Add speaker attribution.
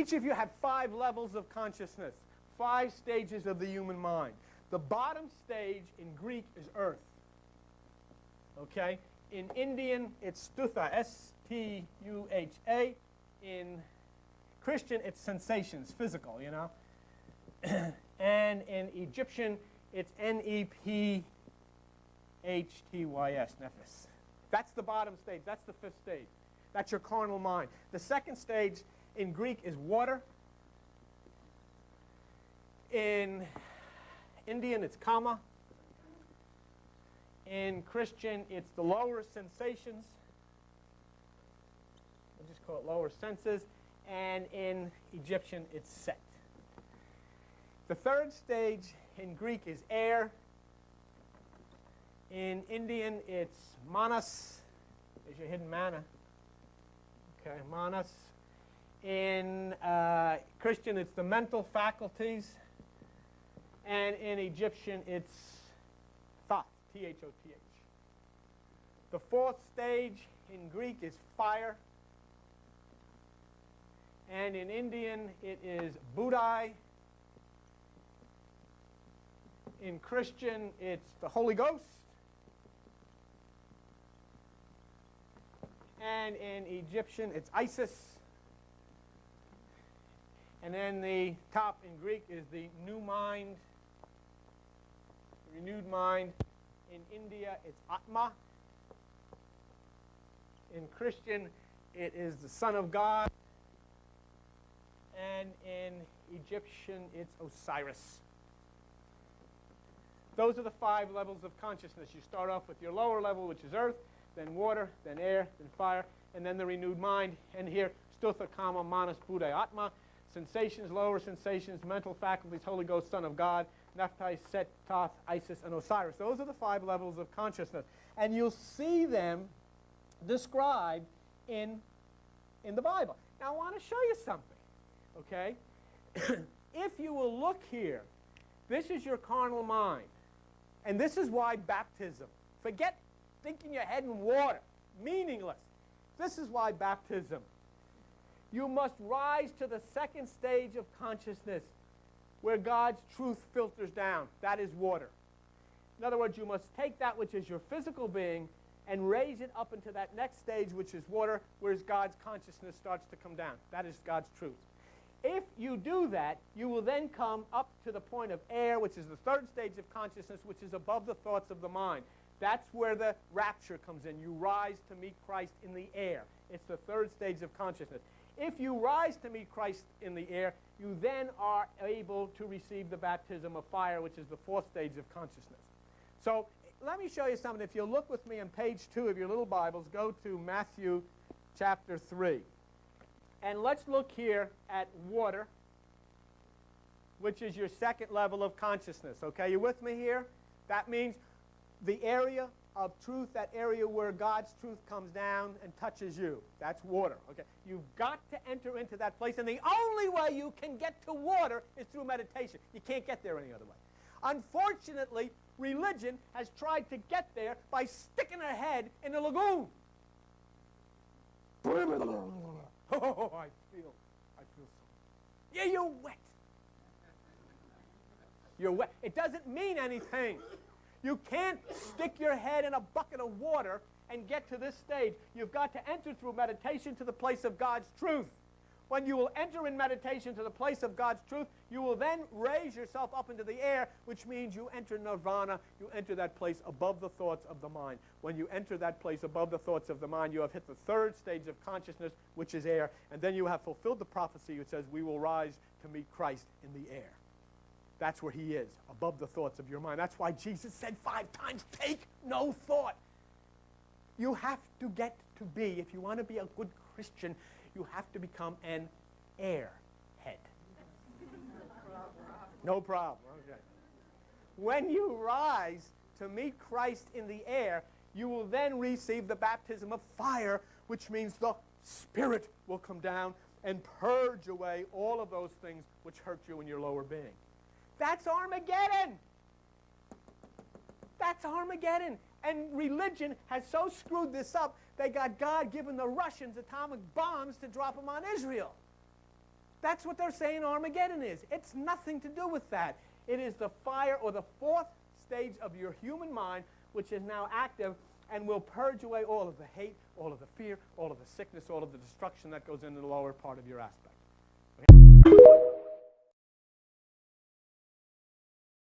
Speaker 1: Each of you have 5 levels of consciousness, 5 stages of the human mind. The bottom stage in Greek is earth. Okay? In Indian, it's stutha, S-T-U-H-A. In Christian, it's sensations, physical, you know. And in Egyptian, it's N-E-P-H-T-Y-S, nephis. That's the bottom stage. That's the 5th stage. That's your carnal mind. The 2nd stage in Greek is water. In Indian, it's kama. In Christian, it's the lower sensations. We'll just call it lower senses. And in Egyptian, it's set. The 3rd stage in Greek is air. In Indian, it's manas. There's your hidden mana. Okay, manas. In Christian, it's the mental faculties. And in Egyptian, it's thoth, T-H-O-T-H. The 4th stage in Greek is fire. And in Indian, it is Buddhai. In Christian, it's the Holy Ghost. And in Egyptian, it's Isis. And then the top in Greek is the new mind, the renewed mind. In India, it's Atma. In Christian, it is the Son of God. And in Egyptian, it's Osiris. Those are the 5 levels of consciousness. You start off with your lower level, which is earth, then water, then air, then fire, and then the renewed mind. And here, stutha, kama, manas, buddha, atma. Sensations, lower sensations, mental faculties, Holy Ghost, Son of God, Nephthys, Set, Thoth, Isis, and Osiris. Those are the 5 levels of consciousness. And you'll see them described in the Bible. Now, I want to show you something, okay? If you will look here, this is your carnal mind. And this is why baptism. Forget thinking your head in water. Meaningless. This is why baptism. You must rise to the 2nd stage of consciousness where God's truth filters down. That is water. In other words, you must take that which is your physical being and raise it up into that next stage, which is water, where God's consciousness starts to come down. That is God's truth. If you do that, you will then come up to the point of air, which is the 3rd stage of consciousness, which is above the thoughts of the mind. That's where the rapture comes in. You rise to meet Christ in the air. It's the 3rd stage of consciousness. If you rise to meet Christ in the air, you then are able to receive the baptism of fire, which is the 4th stage of consciousness. So let me show you something. If you'll look with me on page 2 of your little Bibles, go to Matthew chapter 3. And let's look here at water, which is your 2nd level of consciousness. Okay, you with me here? That means the area of truth, that area where God's truth comes down and touches you. That's water. Okay, you've got to enter into that place, and the only way you can get to water is through meditation. You can't get there any other way. Unfortunately, religion has tried to get there by sticking her head in the lagoon. Oh, I feel so. Yeah, you're wet. You're wet. It doesn't mean anything. You can't stick your head in a bucket of water and get to this stage. You've got to enter through meditation to the place of God's truth. When you will enter in meditation to the place of God's truth, you will then raise yourself up into the air, which means you enter nirvana. You enter that place above the thoughts of the mind. When you enter that place above the thoughts of the mind, you have hit the 3rd stage of consciousness, which is air, and then you have fulfilled the prophecy which says, we will rise to meet Christ in the air. That's where he is, above the thoughts of your mind. That's why Jesus said 5 times, take no thought. You have to get to be, if you want to be a good Christian, you have to become an airhead. No problem. Okay. When you rise to meet Christ in the air, you will then receive the baptism of fire, which means the Spirit will come down and purge away all of those things which hurt you in your lower being. That's Armageddon. That's Armageddon. And religion has so screwed this up, they got God giving the Russians atomic bombs to drop them on Israel. That's what they're saying Armageddon is. It's nothing to do with that. It is the fire or the fourth stage of your human mind, which is now active and will purge away all of the hate, all of the fear, all of the sickness, all of the destruction that goes into the lower part of your aspect. Okay?